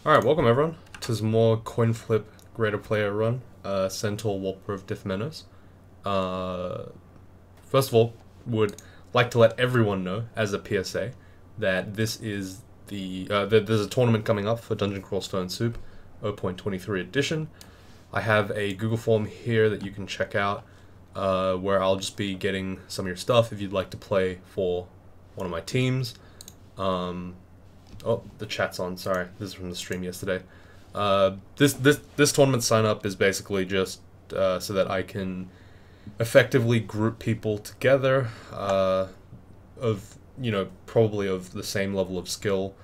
Alright, welcome everyone to some more Coinflip Greaterplayer run, Centaur Warper of Diff Menos. First of all, would like to let everyone know, as a PSA, that this is there's a tournament coming up for Dungeon Crawl Stone Soup, 0.23 edition. I have a Google form here that you can check out, where I'll just be getting some of your stuff if you'd like to play for one of my teams. Oh, the chat's on. Sorry, this is from the stream yesterday. This tournament sign up is basically just so that I can effectively group people together of probably of the same level of skill,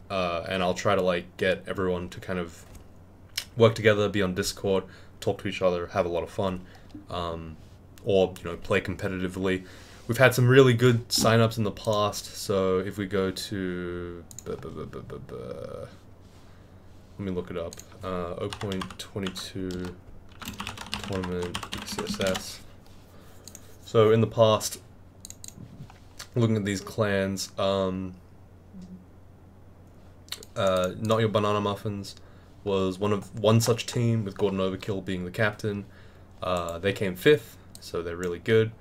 and I'll try to like get everyone to kind of work together, be on Discord, talk to each other, have a lot of fun, or play competitively. We've had some really good signups in the past, so if we go to... let me look it up. 0.22 tournament CSS. So in the past, looking at these clans, Not Your Banana Muffins was one such team, with Gordon Overkill being the captain. They came 5th, so they're really good.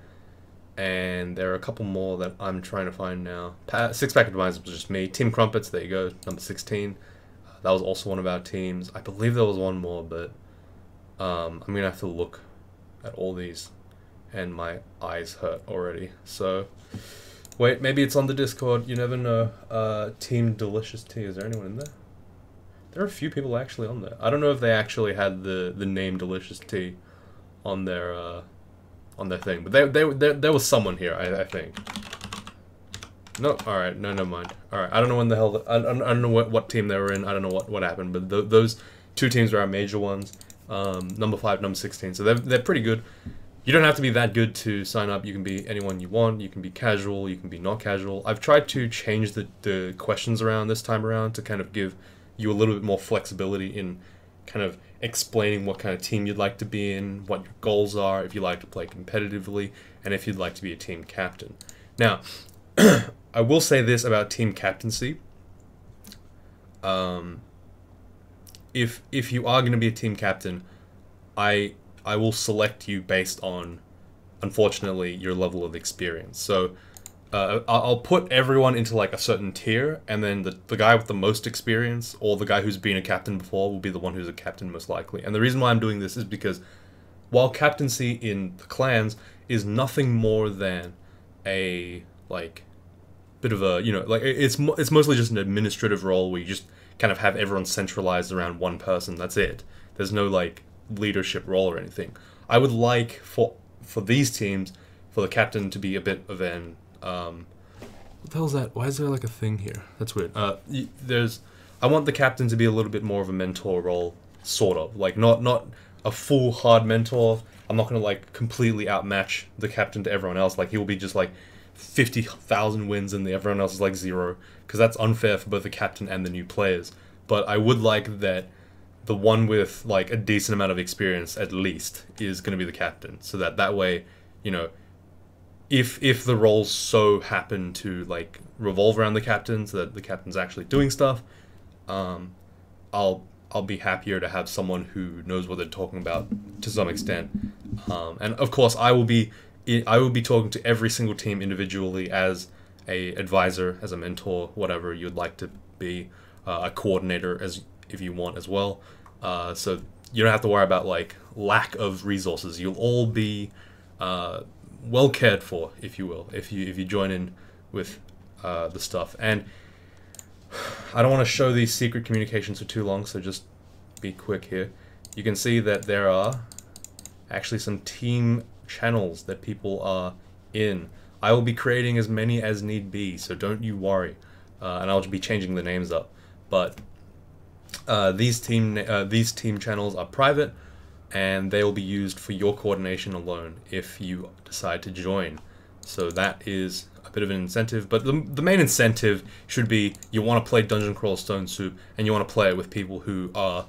And there are a couple more that I'm trying to find now. Six Pack Advisors was just me. Team Crumpets, there you go, number 16. That was also one of our teams. I believe there was one more, but I'm going to have to look at all these. And my eyes hurt already. So, wait, maybe it's on the Discord. You never know. Team Delicious Tea, is there anyone in there? There are a few people actually on there. I don't know if they actually had the name Delicious Tea on their thing, but there was someone here, I think. No, all right, no, never mind. All right, I don't know when the hell I don't know what team they were in. I don't know what happened, but those two teams are our major ones. Number 5, number 16. So they're pretty good. You don't have to be that good to sign up. You can be anyone you want. You can be casual. You can be not casual. I've tried to change the questions around this time around to kind of give you a little bit more flexibility in kind of explaining what kind of team you'd like to be in, what your goals are, if you like to play competitively, and if you'd like to be a team captain. Now, I will say this about team captaincy. If you are going to be a team captain, I will select you based on, unfortunately, your level of experience. So I'll put everyone into like a certain tier, and then the guy with the most experience, or the guy who's been a captain before, will be the one who's a captain most likely. And the reason why I'm doing this is because while captaincy in the clans is nothing more than a like bit of a it's mostly just an administrative role where you just kind of have everyone centralized around one person. That's it. There's no like leadership role or anything. I would like for these teams for the captain to be a bit of an what the hell is that? Why is there like a thing here? That's weird. I want the captain to be a little bit more of a mentor role, sort of. Like not a full hard mentor. I'm not gonna like completely outmatch the captain to everyone else. Like he will be just like 50,000 wins and everyone else is like 0, because that's unfair for both the captain and the new players. But I would like that the one with like a decent amount of experience at least is gonna be the captain, so that way, if the roles so happen to like revolve around the captain, so that the captain's actually doing stuff, I'll be happier to have someone who knows what they're talking about to some extent. And of course, I will be talking to every single team individually as a advisor, as a mentor, whatever you'd like to be, a coordinator as if you want as well. So you don't have to worry about like lack of resources. You'll all be well cared for, if you will, if you join in with the stuff. And I don't want to show these secret communications for too long, so just be quick here. You can see that there are actually some team channels that people are in. I will be creating as many as need be, so don't you worry. And I'll just be changing the names up. But these team channels are private, and they will be used for your coordination alone if you decide to join. So that is a bit of an incentive, but the main incentive should be you want to play Dungeon Crawl Stone Soup, and you want to play it with people who are,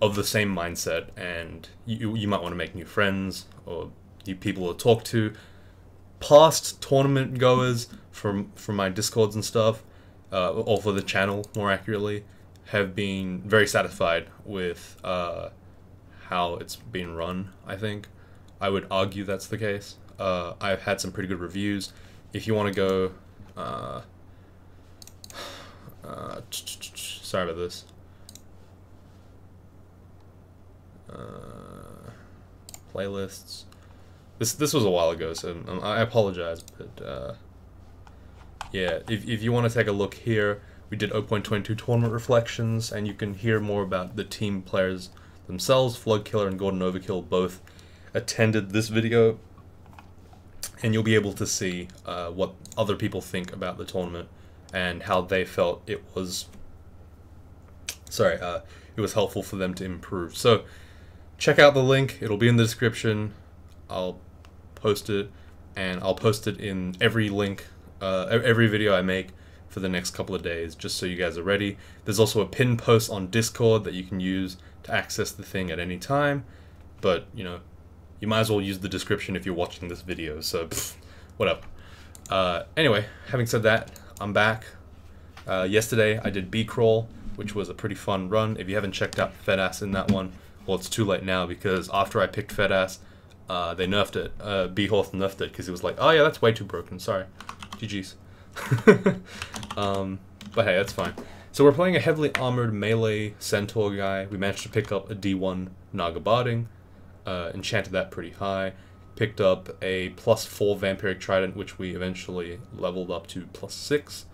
of the same mindset, and you might want to make new friends, or new people to talk to. Past tournament goers from my Discords and stuff, or for the channel more accurately, have been very satisfied with how it's been run, I think. I would argue that's the case. I've had some pretty good reviews. If you want to go... sorry about this. Playlists. This was a while ago, so I apologize, but yeah, if you want to take a look here, we did 0.22 tournament reflections, and you can hear more about the team players themselves. Flood Killer and Gordon Overkill both attended this video, and you'll be able to see what other people think about the tournament and how they felt it was. It was helpful for them to improve. So check out the link. It'll be in the description. I'll post it, and I'll post it in every link, every video I make for the next couple of days, just so you guys are ready. There's also a pinned post on Discord that you can use to access the thing at any time, but you know, you might as well use the description if you're watching this video, so whatever. Anyway, having said that, I'm back. Yesterday I did B-Crawl, which was a pretty fun run. If you haven't checked out Fedass in that one, well, it's too late now, because after I picked Fedass, they nerfed it. B-Horse nerfed it, because he was like, oh yeah, that's way too broken, sorry. GG's. But hey, that's fine. So we're playing a heavily armored melee Centaur guy. We managed to pick up a D1 Naga Barding, enchanted that pretty high, picked up a +4 Vampiric Trident, which we eventually leveled up to +6,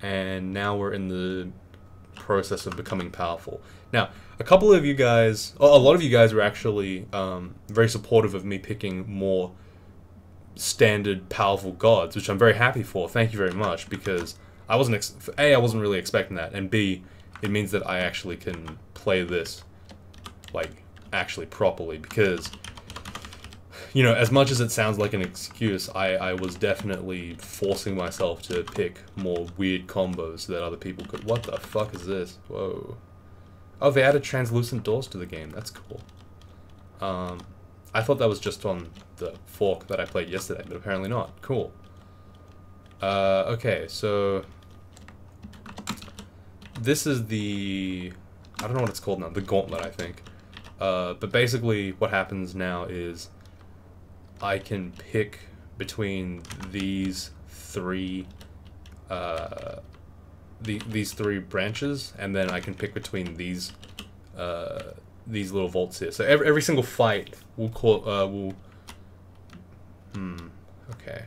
and now we're in the process of becoming powerful. Now, a couple of you guys, a lot of you guys were actually very supportive of me picking more standard powerful gods, which I'm very happy for. Thank you very much, because I wasn't A, I wasn't really expecting that, and B, it means that I actually can play this like actually properly, because you know, as much as it sounds like an excuse, I was definitely forcing myself to pick more weird combos that other people could. What the fuck is this? Whoa. Oh, they added translucent doors to the game. That's cool. I thought that was just on the fork that I played yesterday, but apparently not. Cool. Okay, so this is the, I don't know what it's called now, the gauntlet, I think. But basically what happens now is I can pick between these three these three branches, and then I can pick between these little vaults here. So every single fight will call okay.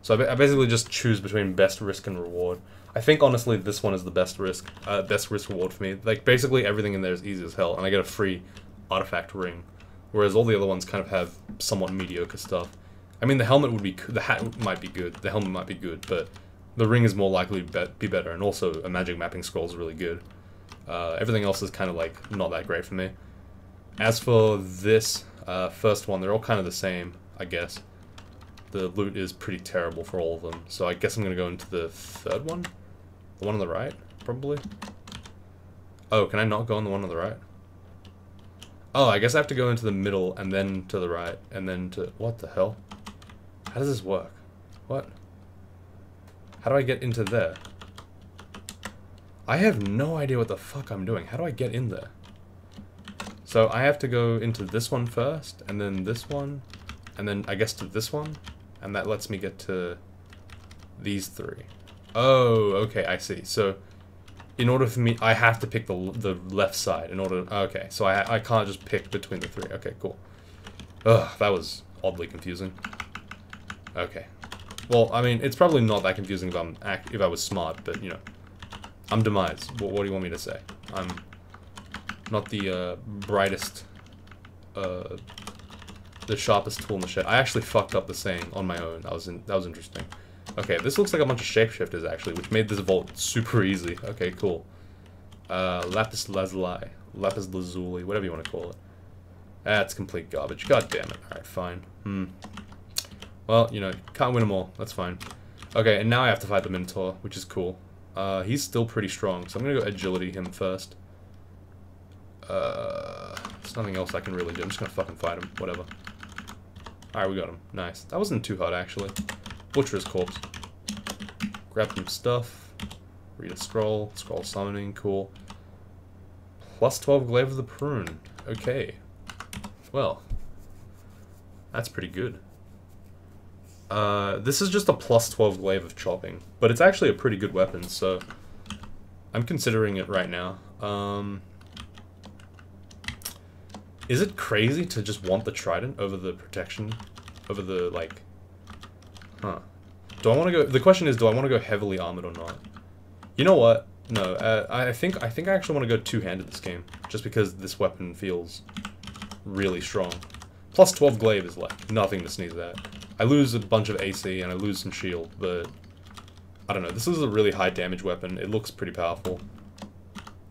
So I basically just choose between best risk and reward. I think honestly this one is the best risk reward for me. Like basically everything in there is easy as hell, and I get a free artifact ring, whereas all the other ones kind of have somewhat mediocre stuff. I mean, the helmet would be, the hat might be good, the helmet might be good, but the ring is more likely to be better, and also a magic mapping scroll is really good. Everything else is kind of like not that great for me. As for this first one, they're all kind of the same, I guess. The loot is pretty terrible for all of them, so I guess I'm going to go into the third one? The one on the right, probably? Oh, can I not go on the one on the right? Oh, I guess I have to go into the middle, and then to the right, and then to... What the hell? How does this work? What? How do I get into there? I have no idea what the fuck I'm doing. How do I get in there? So I have to go into this one first, and then this one, and then I guess to this one, and that lets me get to these three. Oh, okay, I see. So in order for me, I have to pick the left side in order. Okay, so I can't just pick between the three. Okay, cool. Ugh, that was oddly confusing. Okay. Well, I mean, it's probably not that confusing if I was smart, but you know, I'm Demise. What do you want me to say? I'm not the brightest, the sharpest tool in the shed. I actually fucked up the saying on my own. That was interesting. Okay, this looks like a bunch of shapeshifters actually, which made this vault super easy. Okay, cool. Lapis lazuli, lapis lazuli, whatever you want to call it. That's complete garbage. God damn it. All right, fine. Well, you know, can't win them all. That's fine. Okay, and now I have to fight the Minotaur, which is cool. He's still pretty strong, so I'm gonna go agility him first. There's nothing else I can really do. I'm just gonna fucking fight him. Whatever. Alright, we got him. Nice. That wasn't too hard, actually. Butcher's corpse. Grab some stuff. Read a scroll. Scroll summoning. Cool. Plus 12 Glaive of the Prune. Okay. Well, that's pretty good. This is just a plus 12 Glaive of Chopping, but it's actually a pretty good weapon, so I'm considering it right now. Is it crazy to just want the Trident over the protection? Over the, like... Huh. Do I want to go... The question is, do I want to go heavily armored or not? You know what? No, I think I actually want to go two-handed this game, just because this weapon feels really strong. Plus 12 Glaive is, like, nothing to sneeze at. I lose a bunch of AC and I lose some shield, but... I don't know, this is a really high damage weapon. It looks pretty powerful.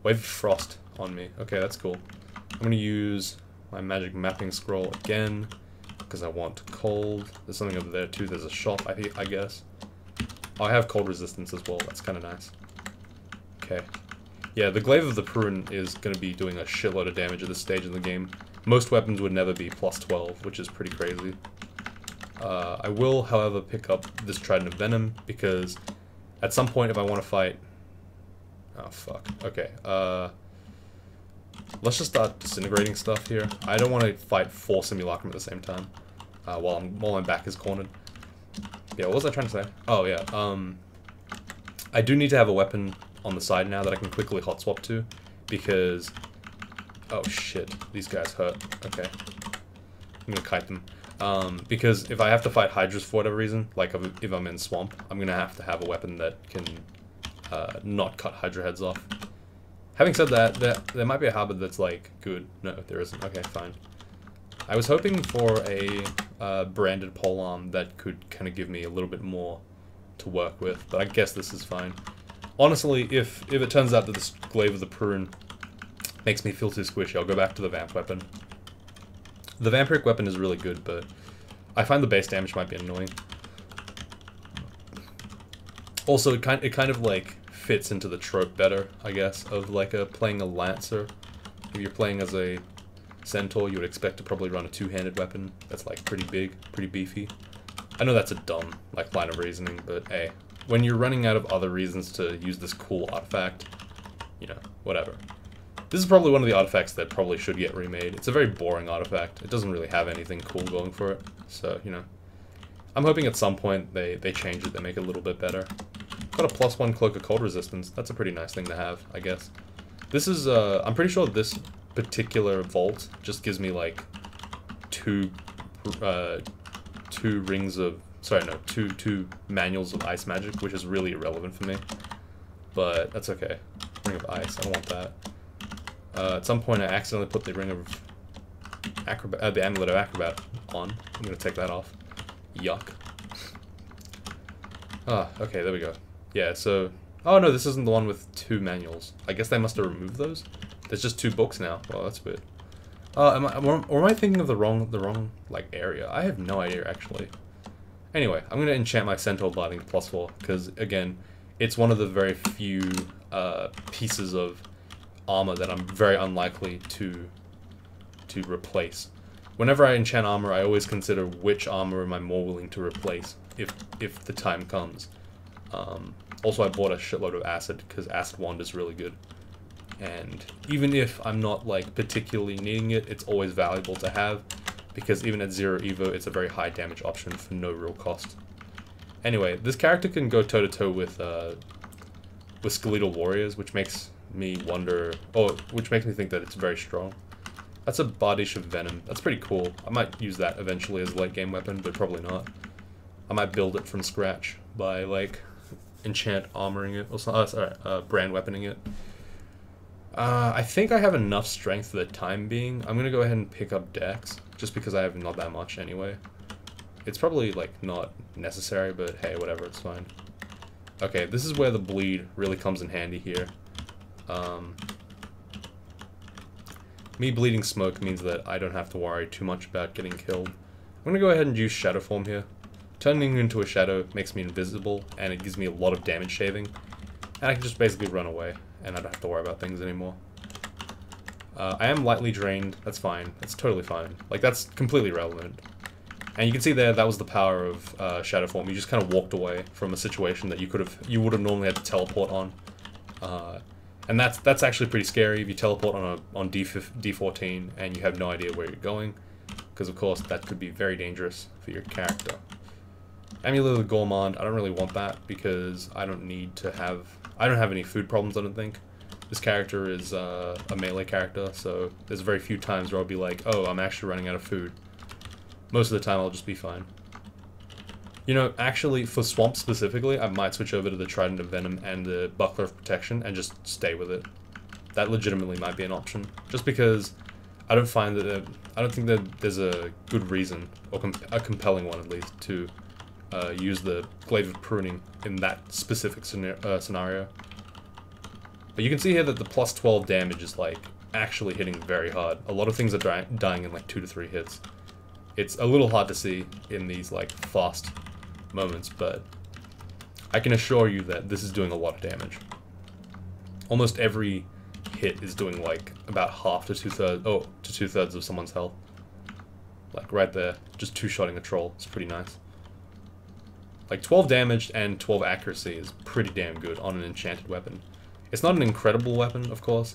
Wave of Frost on me. Okay, that's cool. I'm going to use my magic mapping scroll again, because I want cold. There's something over there too. There's a shop, I guess. Oh, I have cold resistance as well. That's kind of nice. Okay. Yeah, the Glaive of the Prune is going to be doing a shitload of damage at this stage in the game. Most weapons would never be plus 12, which is pretty crazy. I will, however, pick up this Trident of Venom, because at some point if I want to fight... Oh, fuck. Okay, let's just start disintegrating stuff here. I don't want to fight 4 Simulacrum at the same time, while my back is cornered. Yeah, what was I trying to say? Oh, yeah, I do need to have a weapon on the side now that I can quickly hot swap to, because... Oh, shit. These guys hurt. Okay. I'm gonna kite them. Because if I have to fight Hydras for whatever reason, like if I'm in Swamp, I'm gonna have to have a weapon that can not cut Hydra heads off. Having said that, there might be a habit that's like, good. No, there isn't. Okay, fine. I was hoping for a branded polearm that could kind of give me a little bit more to work with, but I guess this is fine. Honestly, if it turns out that this Glaive of the Prune makes me feel too squishy, I'll go back to the Vamp weapon. The Vampiric weapon is really good, but I find the base damage might be annoying. Also, it kind of like fits into the trope better, I guess, of like playing a Lancer. If you're playing as a Centaur, you would expect to probably run a two-handed weapon that's like pretty big, pretty beefy. I know that's a dumb like line of reasoning, but hey, when you're running out of other reasons to use this cool artifact, you know, whatever. This is probably one of the artifacts that probably should get remade. It's a very boring artifact. It doesn't really have anything cool going for it. So, you know, I'm hoping at some point they change it, they make it a little bit better. Got a +1 Cloak of Cold Resistance. That's a pretty nice thing to have, I guess. This is, I'm pretty sure this particular vault just gives me, like, two rings of... Sorry, no, two manuals of ice magic, which is really irrelevant for me. But that's okay. Ring of ice, I don't want that. At some point I accidentally put the ring of the amulet of acrobat on. I'm gonna take that off. Yuck. Ah, okay, there we go. Yeah, so... Oh no, this isn't the one with 2 manuals. I guess they must have removed those. There's just 2 books now. Well, that's weird. Or am I thinking of the wrong like area? I have no idea actually. Anyway, I'm gonna enchant my Centaur Blading +4 because again, it's one of the very few pieces of armor that I'm very unlikely to replace. Whenever I enchant armor, I always consider which armor am I more willing to replace if the time comes. Also, I bought a shitload of acid because acid wand is really good. And even if I'm not like particularly needing it, it's always valuable to have because even at 0 Evo, it's a very high damage option for no real cost. Anyway, this character can go toe to toe with skeletal warriors, which makes me wonder, which makes me think that it's very strong. That's a Bardish of Venom. That's pretty cool. I might use that eventually as a late game weapon, but probably not. I might build it from scratch by like enchant armoring it, or brand weaponing it. I think I have enough strength for the time being. I'm gonna go ahead and pick up Dex, just because I have not that much anyway. It's probably like not necessary, but hey, whatever, it's fine. Okay, this is where the bleed really comes in handy here. Me bleeding smoke means that I don't have to worry too much about getting killed. I'm gonna go ahead and use Shadow Form here. Turning into a shadow makes me invisible, and it gives me a lot of damage shaving. And I can just basically run away, and I don't have to worry about things anymore. I am lightly drained, that's fine. That's totally fine. Like, that's completely relevant. And you can see there, that was the power of Shadow Form. You just kind of walked away from a situation that you would have normally had to teleport on. And that's actually pretty scary if you teleport on D14 and you have no idea where you're going, because of course that could be very dangerous for your character. Amulet of the Gourmand, I don't really want that because I don't have any food problems, I don't think. This character is a melee character, so there's very few times where I'll be like, oh, I'm actually running out of food. Most of the time I'll just be fine. You know, actually, for Swamp specifically, I might switch over to the Trident of Venom and the Buckler of Protection and just stay with it. That legitimately might be an option. Just because I don't think that there's a good reason, or a compelling one at least, to use the Glaive of Pruning in that specific scenario. But you can see here that the plus 12 damage is, like, actually hitting very hard. A lot of things are dying in, like, 2 to 3 hits. It's a little hard to see in these, like, fast moments, but I can assure you that this is doing a lot of damage. Almost every hit is doing like about half to two-thirds of someone's health. Like right there, just two-shotting a troll. It's pretty nice. Like 12 damage and 12 accuracy is pretty damn good on an enchanted weapon. It's not an incredible weapon, of course.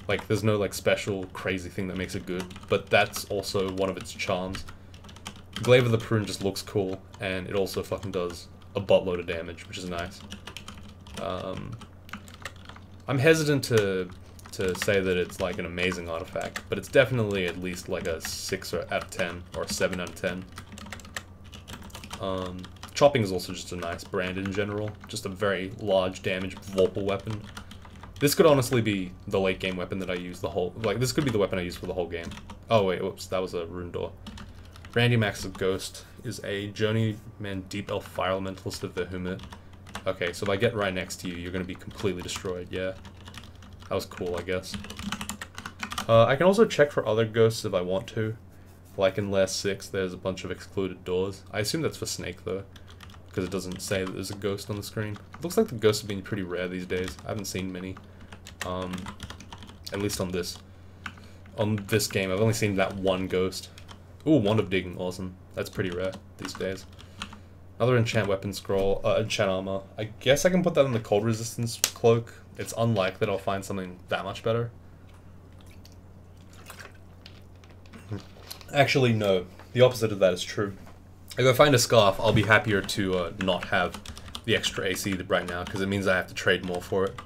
Like there's no like special crazy thing that makes it good, but that's also one of its charms. Glaive of the Prune just looks cool, and it also fucking does a buttload of damage, which is nice. I'm hesitant to say that it's like an amazing artifact, but it's definitely at least like a 6 out of 10, or a 7 out of 10. Chopping is also just a nice brand in general, just a very large damage Vorpal weapon. This could honestly be the late game weapon that I use this could be the weapon I use for the whole game. Oh wait, whoops, that was a rune door. Randy Max of Ghost is a Journeyman Deep Elf Fire Elementalist of Vehemit. Okay, so if I get right next to you, you're going to be completely destroyed, yeah. That was cool, I guess. I can also check for other ghosts if I want to. Like in Lair 6, there's a bunch of excluded doors. I assume that's for Snake, though, because it doesn't say that there's a ghost on the screen. It looks like the ghosts have been pretty rare these days. I haven't seen many. At least on this game, I've only seen that one ghost. Ooh, Wand of Digging, awesome. That's pretty rare these days. Another enchant weapon scroll, enchant armor. I guess I can put that in the cold resistance cloak. It's unlikely that I'll find something that much better. Actually, no. The opposite of that is true. If I find a scarf, I'll be happier to not have the extra AC right now, because it means I have to trade more for it.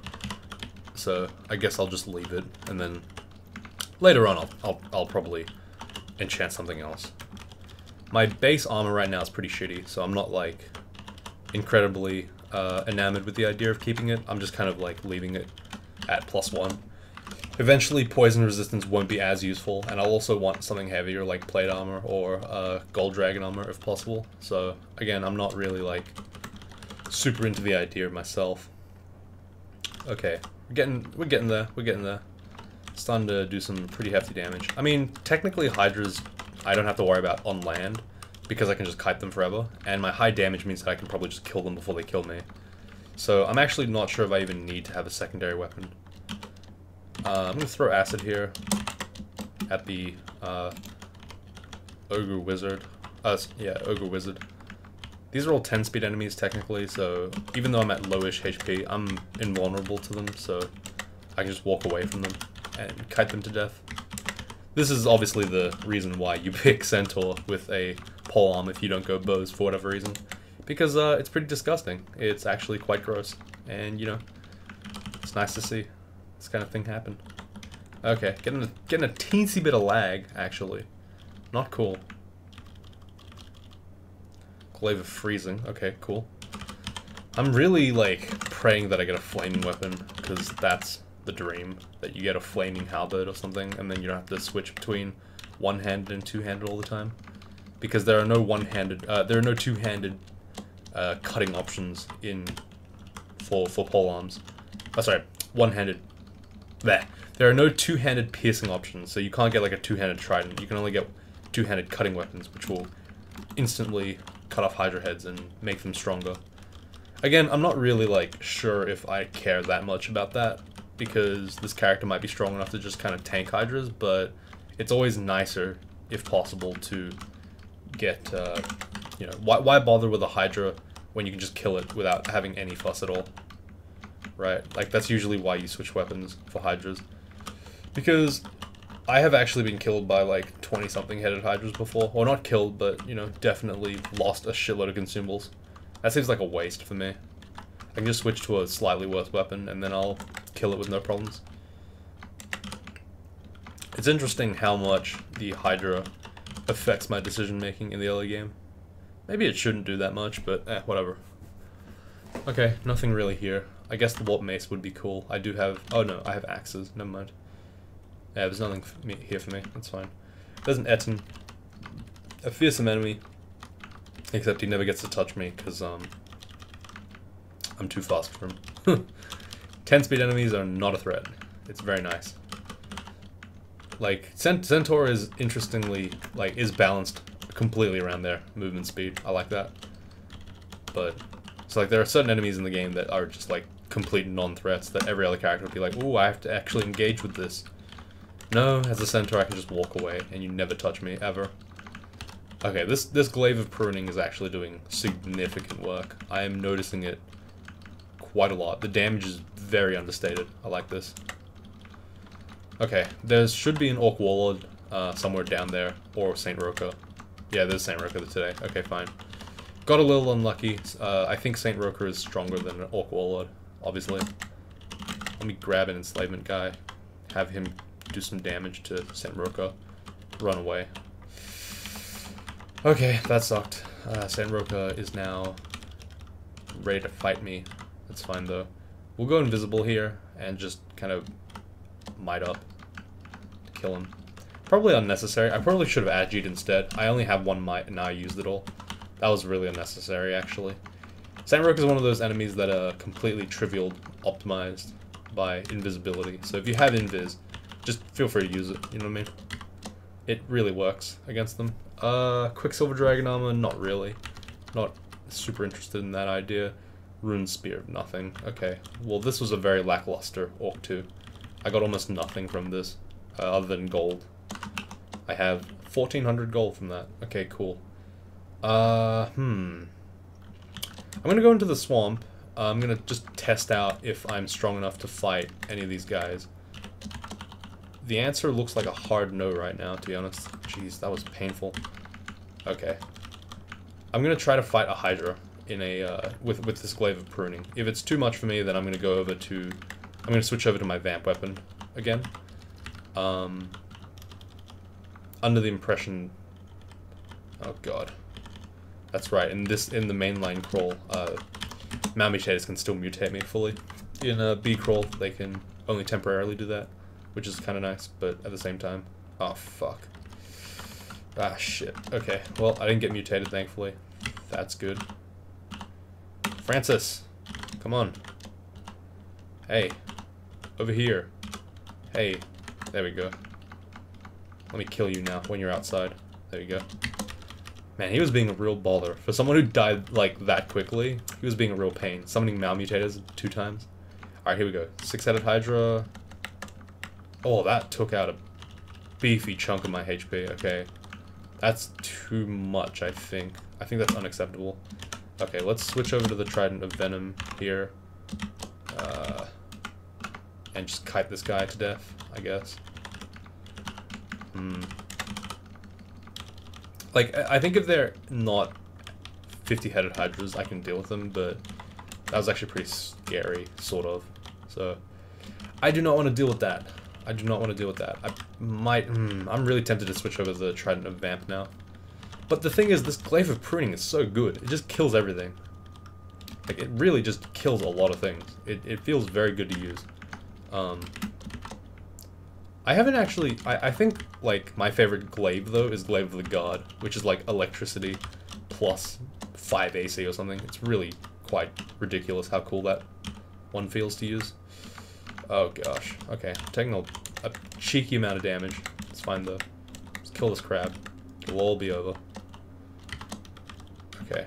So I guess I'll just leave it, and then later on I'll probably enchant something else. My base armor right now is pretty shitty, so I'm not like incredibly enamored with the idea of keeping it. I'm just kind of like leaving it at +1. Eventually poison resistance won't be as useful, and I'll also want something heavier like plate armor or gold dragon armor if possible. So again, I'm not really like super into the idea myself. Okay, we're getting there. It's starting to do some pretty hefty damage. I mean, technically Hydras I don't have to worry about on land, because I can just kite them forever, and my high damage means that I can probably just kill them before they kill me. So I'm actually not sure if I even need to have a secondary weapon. I'm going to throw acid here at the Ogre Wizard. Ogre Wizard. These are all 10-speed enemies technically, so even though I'm at lowish HP, I'm invulnerable to them, so I can just walk away from them and kite them to death. This is obviously the reason why you pick Centaur with a polearm if you don't go bows for whatever reason. Because it's pretty disgusting. It's actually quite gross. And, you know, it's nice to see this kind of thing happen. Okay, getting a teensy bit of lag, actually. Not cool. Glaive of Freezing. Okay, cool. I'm really, like, praying that I get a flaming weapon, because that's the dream, that you get a flaming halberd or something, and then you don't have to switch between one-handed and two-handed all the time, because there are no two-handed cutting options for polearms. Oh, sorry, one-handed. There are no two-handed piercing options, so you can't get like a two-handed trident. You can only get two-handed cutting weapons, which will instantly cut off Hydra heads and make them stronger. Again, I'm not really like sure if I care that much about that, because this character might be strong enough to just kind of tank Hydras, but it's always nicer, if possible, to get, you know, why bother with a Hydra when you can just kill it without having any fuss at all? right? Like, that's usually why you switch weapons for Hydras. Because I have actually been killed by, like, 20-something headed Hydras before. Or not killed, but, you know, definitely lost a shitload of consumables. That seems like a waste for me. I can just switch to a slightly worse weapon, and then I'll kill it with no problems. It's interesting how much the Hydra affects my decision-making in the early game. Maybe it shouldn't do that much, but whatever. Okay, nothing really here. I guess the warp mace would be cool. I do have... oh no, I have axes. Never mind. Yeah, there's nothing here for me. That's fine. There's an Etten. A fearsome enemy. Except he never gets to touch me, because, I'm too fast for him. 10-speed enemies are not a threat. It's very nice. Like, Centaur is interestingly, like, is balanced completely around their movement speed. I like that. But, so, like, there are certain enemies in the game that are just, like, complete non-threats that every other character would be like, ooh, I have to actually engage with this. No, as a Centaur, I can just walk away, and you never touch me, ever. Okay, this glaive of pruning is actually doing significant work. I am noticing it quite a lot. The damage is very understated. I like this. Okay, there should be an Orc Warlord somewhere down there, or Saint Roka. Yeah, there's Saint Roka today. Okay, fine. Got a little unlucky. I think Saint Roka is stronger than an Orc Warlord, obviously. Let me grab an enslavement guy, have him do some damage to Saint Roka, run away. Okay, that sucked. Saint Roka is now ready to fight me. That's fine though. We'll go invisible here and just kind of might up to kill him. Probably unnecessary. I probably should have agi'd instead. I only have one might and now I used it all. That was really unnecessary, actually. Saint Roka is one of those enemies that are completely trivial optimized by invisibility. So if you have invis, just feel free to use it, you know what I mean? It really works against them. Quicksilver Dragon Armor, not really. Not super interested in that idea. Rune Spear, nothing. Okay, well this was a very lackluster Orc 2. I got almost nothing from this, other than gold. I have 1,400 gold from that. Okay, cool. I'm gonna go into the swamp. I'm gonna just test out if I'm strong enough to fight any of these guys. The answer looks like a hard no right now, to be honest. Jeez, that was painful. Okay. I'm gonna try to fight a Hydra in a, with this glaive of pruning. If it's too much for me, then I'm gonna go over to... I'm gonna switch over to my vamp weapon again. Under the impression... oh god. That's right, in the mainline crawl, malmutators can still mutate me fully. In a B crawl, they can only temporarily do that, which is kind of nice, but at the same time... oh, fuck. Ah, shit. Okay, well, I didn't get mutated, thankfully. That's good. Francis! Come on. Hey. Over here. Hey. There we go. Let me kill you now, when you're outside. There you go. Man, he was being a real baller. For someone who died, like, that quickly, he was being a real pain. Summoning malmutators 2 times. Alright, here we go. 6-headed Hydra. Oh, that took out a beefy chunk of my HP. Okay. That's too much, I think. I think that's unacceptable. Okay, let's switch over to the Trident of Venom here. And just kite this guy to death, I guess. Like, I think if they're not 50-headed Hydras, I can deal with them, but that was actually pretty scary, sort of. So, I do not want to deal with that. I do not want to deal with that. I might... I'm really tempted to switch over to the Trident of Vamp now. But the thing is, this Glaive of Pruning is so good. It just kills everything. Like, it really just kills a lot of things. It feels very good to use. I haven't actually... I think, like, my favorite glaive, though, is Glaive of the God, which is, like, electricity plus 5 AC or something. It's really quite ridiculous how cool that one feels to use. Oh, gosh. Okay, I'm taking a cheeky amount of damage. It's fine, though. Let's kill this crab. It'll all be over. Okay.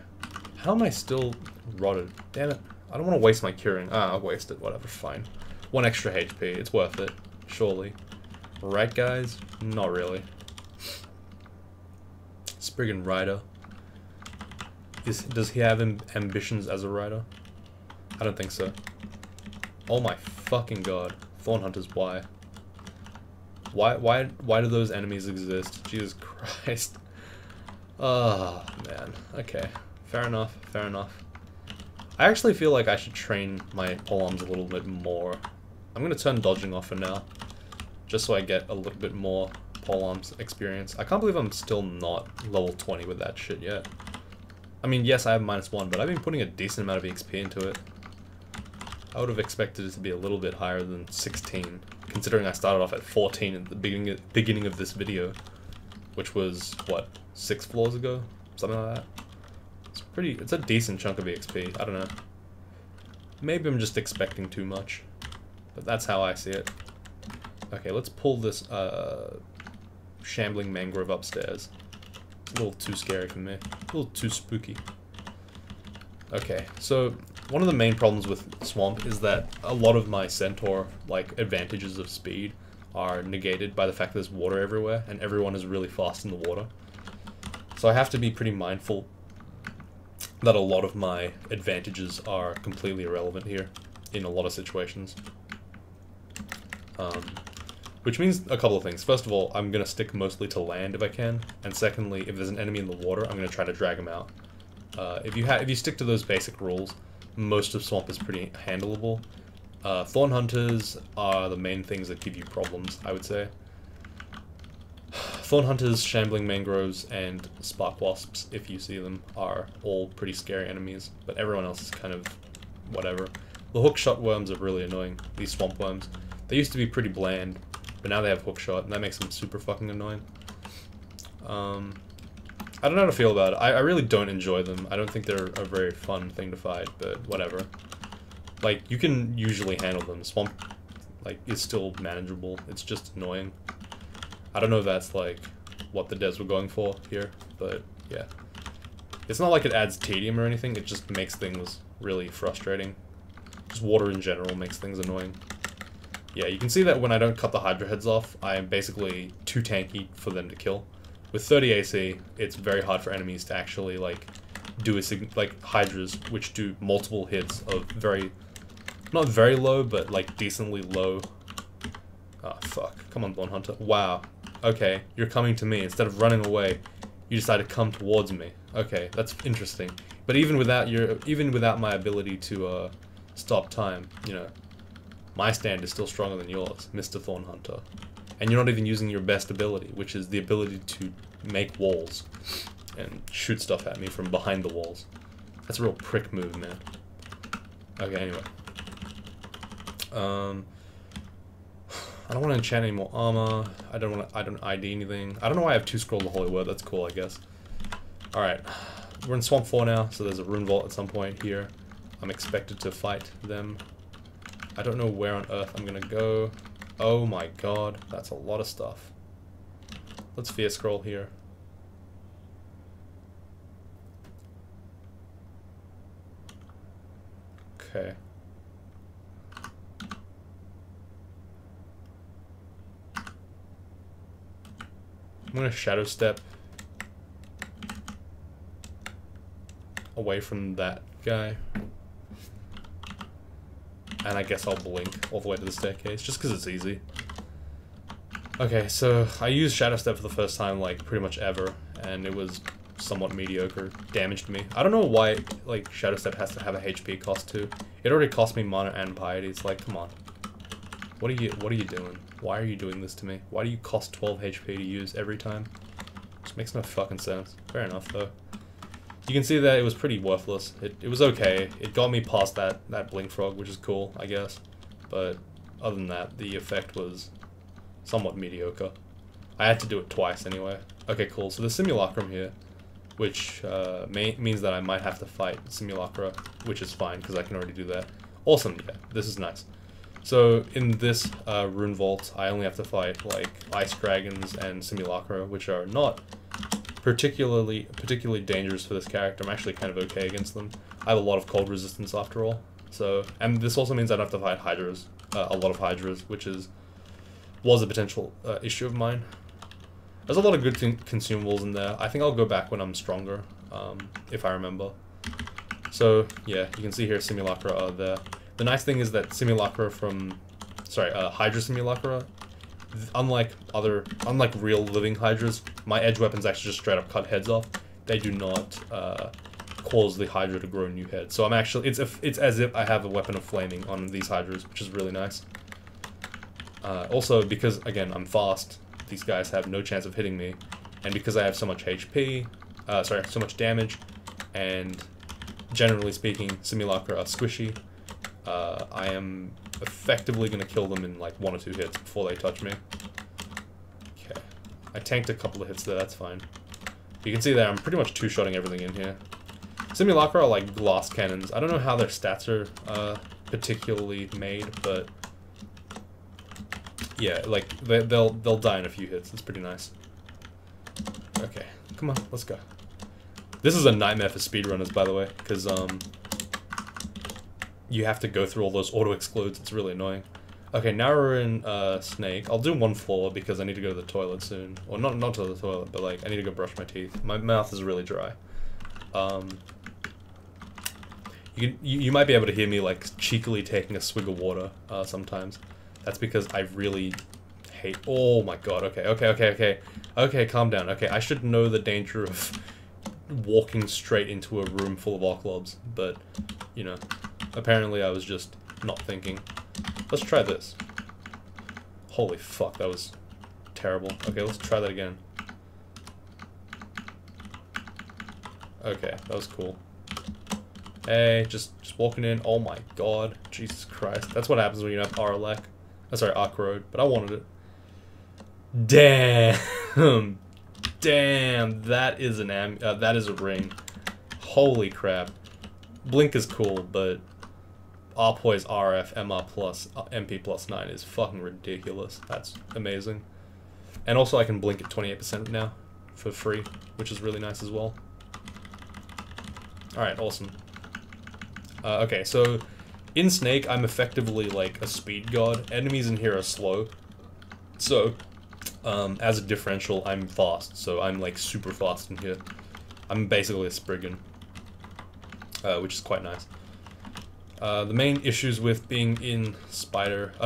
How am I still rotted? Damn it. I don't want to waste my curing. Ah, I'll waste it. Whatever, fine. 1 extra HP. It's worth it. Surely. Right, guys? Not really. Spriggan Rider. Does he have ambitions as a rider? I don't think so. Oh my fucking god. Thorn Hunters, why? Why do those enemies exist? Jesus Christ. Oh, man. Okay. Fair enough, fair enough. I actually feel like I should train my polearms a little bit more. I'm gonna turn dodging off for now, just so I get a little bit more polearms experience. I can't believe I'm still not level 20 with that shit yet. I mean, yes, I have -1, but I've been putting a decent amount of XP into it. I would have expected it to be a little bit higher than 16, considering I started off at 14 at the beginning of this video, which was, what, 6 floors ago? Something like that. It's a decent chunk of EXP, I don't know. Maybe I'm just expecting too much, but that's how I see it. Okay, let's pull this shambling mangrove upstairs. It's a little too scary for me, a little too spooky. Okay, so one of the main problems with Swamp is that a lot of my Centaur, like, advantages of speed are negated by the fact that there's water everywhere, and everyone is really fast in the water. So I have to be pretty mindful that a lot of my advantages are completely irrelevant here, in a lot of situations. Which means a couple of things. First of all, I'm going to stick mostly to land if I can, and secondly, if there's an enemy in the water, I'm going to try to drag him out. If you stick to those basic rules, most of Swamp is pretty handleable. Thorn Hunters are the main things that give you problems, I would say. Thorn Hunters, Shambling Mangroves, and Spark Wasps, if you see them, are all pretty scary enemies, but everyone else is kind of whatever. The hookshot worms are really annoying, these swamp worms. They used to be pretty bland, but now they have hookshot, and that makes them super fucking annoying. I don't know how to feel about it. I really don't enjoy them. I don't think they're a very fun thing to fight, but whatever. Like, you can usually handle them. Swamp, like, is still manageable. It's just annoying. I don't know if that's, like, what the devs were going for here, but, yeah. It's not like it adds tedium or anything, it just makes things really frustrating. Just water in general makes things annoying. Yeah, you can see that when I don't cut the Hydra heads off, I am basically too tanky for them to kill. With 30 AC, it's very hard for enemies to actually, like, do like, Hydras, which do multiple hits of not very low, but, like, decently low. Oh, fuck. Come on, Thorn Hunter. Wow. Okay, you're coming to me. Instead of running away, you decide to come towards me. Okay, that's interesting. But even without my ability to, stop time, you know, my stand is still stronger than yours, Mr. Thorn Hunter. And you're not even using your best ability, which is the ability to make walls and shoot stuff at me from behind the walls. That's a real prick move, man. Okay, anyway. I don't want to enchant any more armor. I don't ID anything. I don't know why I have 2 Scroll of Holy Word. That's cool, I guess. Alright. We're in Swamp 4 now, so there's a Rune Vault at some point here. I'm expected to fight them. I don't know where on earth I'm gonna go. Oh my god, that's a lot of stuff. Let's Fear Scroll here. Okay. I'm gonna Shadow Step away from that guy. And I guess I'll blink all the way to the staircase, just because it's easy. Okay, so I used Shadow Step for the first time, like, pretty much ever, and it was somewhat mediocre. Damaged me. I don't know why, like, Shadow Step has to have a HP cost too. It already cost me mana and piety. It's like, come on. What are you doing? Why are you doing this to me? Why do you cost 12 HP to use every time? Just makes no fucking sense. Fair enough, though. You can see that it was pretty worthless. It was okay. It got me past that Blink Frog, which is cool, I guess. But other than that, the effect was somewhat mediocre. I had to do it twice anyway. Okay, cool. So the Simulacrum here, which means that I might have to fight Simulacra, which is fine, because I can already do that. Awesome, yeah. This is nice. So in this Rune Vault, I only have to fight, like, Ice Dragons and Simulacra, which are not particularly dangerous for this character. I'm actually kind of okay against them. I have a lot of cold resistance after all. So, and this also means I don't have to fight Hydras, a lot of Hydras, which was a potential issue of mine. There's a lot of good consumables in there. I think I'll go back when I'm stronger, if I remember. So, yeah, you can see here Simulacra are there. The nice thing is that Simulacra from, sorry, Hydra Simulacra, unlike real living Hydras, my edge weapons actually just straight up cut heads off. They do not cause the Hydra to grow new heads. So I'm actually, it's as if I have a weapon of flaming on these Hydras, which is really nice. Also, because, again, I'm fast, these guys have no chance of hitting me. And because I have so much HP, so much damage, and generally speaking, Simulacra are squishy, I am effectively going to kill them in like 1 or 2 hits before they touch me. Okay. I tanked a couple of hits there, that's fine. You can see that I'm pretty much two-shotting everything in here. Simulacra are like glass cannons. I don't know how their stats are particularly made, but yeah, like they'll die in a few hits. It's pretty nice. Okay, come on, let's go. This is a nightmare for speedrunners, by the way, because you have to go through all those auto-excludes. It's really annoying. Okay, now we're in Snake. I'll do 1 floor because I need to go to the toilet soon. Or not to the toilet, but like I need to go brush my teeth. My mouth is really dry. You might be able to hear me like cheekily taking a swig of water sometimes. That's because I really hate. Oh my god. Okay, calm down. Okay, I should know the danger of walking straight into a room full of arc lobs, but you know, apparently I was just not thinking. Let's try this. Holy fuck, that was terrible. Okay, let's try that again. Okay, that was cool. Hey, just walking in. Oh my god, Jesus Christ. That's what happens when you have Arlec. Sorry, Arc Road, but I wanted it. Damn. Damn, that is a ring. Holy crap. Blink is cool, but Arpoise RF MR plus MP plus 9 is fucking ridiculous. That's amazing. And also I can blink at 28% now for free, which is really nice as well. Alright, awesome. Okay, so in Snake, I'm effectively like a speed god. Enemies in here are slow. So, as a differential, I'm fast. So I'm like super fast in here. I'm basically a Spriggan, which is quite nice. The main issues with being in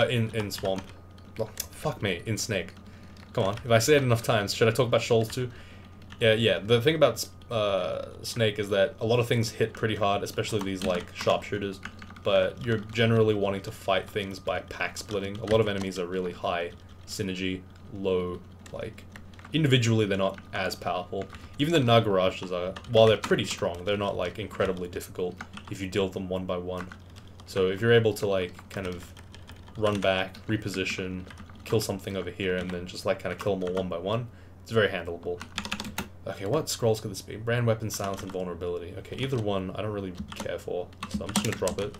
in Swamp, well, fuck me, in Snake. Come on, if I say it enough times, should I talk about Shoals too? Yeah, the thing about Snake is that a lot of things hit pretty hard, especially these like sharpshooters, but you're generally wanting to fight things by pack splitting. A lot of enemies are really high synergy, low, like, individually they're not as powerful. Even the Nagarajas are, while they're pretty strong, they're not like incredibly difficult if you deal with them 1 by 1. So if you're able to like kind of run back, reposition, kill something over here, and then just like kind of kill them all 1 by 1, it's very handleable. Okay, what scrolls could this be? Brand weapon, silence, and vulnerability. Okay, either one I don't really care for, so I'm just gonna drop it.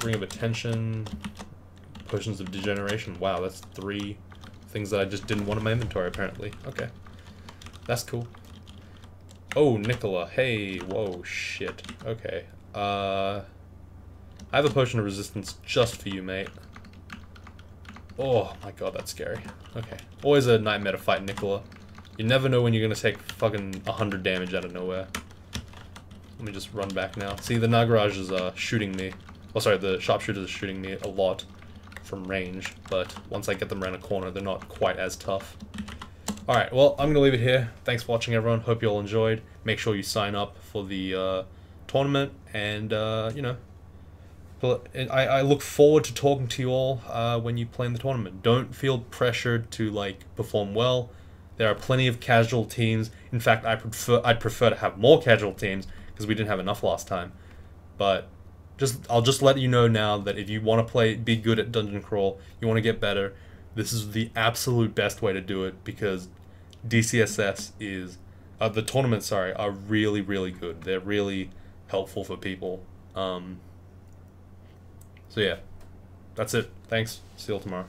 Ring of Attention, Potions of Degeneration. Wow, that's 3 things that I just didn't want in my inventory, apparently. Okay, that's cool. Oh, Nicola. Hey, whoa, shit. Okay. I have a Potion of Resistance just for you, mate. Oh my god, that's scary. Okay. Always a nightmare to fight Nicola. You never know when you're gonna take fucking 100 damage out of nowhere. Let me just run back now. See, the Nagaraj is shooting me. Oh, sorry, the sharpshooters are shooting me a lot from range, but once I get them around a corner, they're not quite as tough. Alright, well, I'm gonna leave it here. Thanks for watching, everyone. Hope you all enjoyed. Make sure you sign up for the tournament, and, you know, I look forward to talking to you all when you play in the tournament. Don't feel pressured to, like, perform well. There are plenty of casual teams. In fact, I'd prefer to have more casual teams because we didn't have enough last time. But I'll just let you know now that if you want to be good at Dungeon Crawl, you want to get better, this is the absolute best way to do it because DCSS is the tournaments. Sorry, are really, really good. They're really helpful for people. So yeah, that's it. Thanks. See you all tomorrow.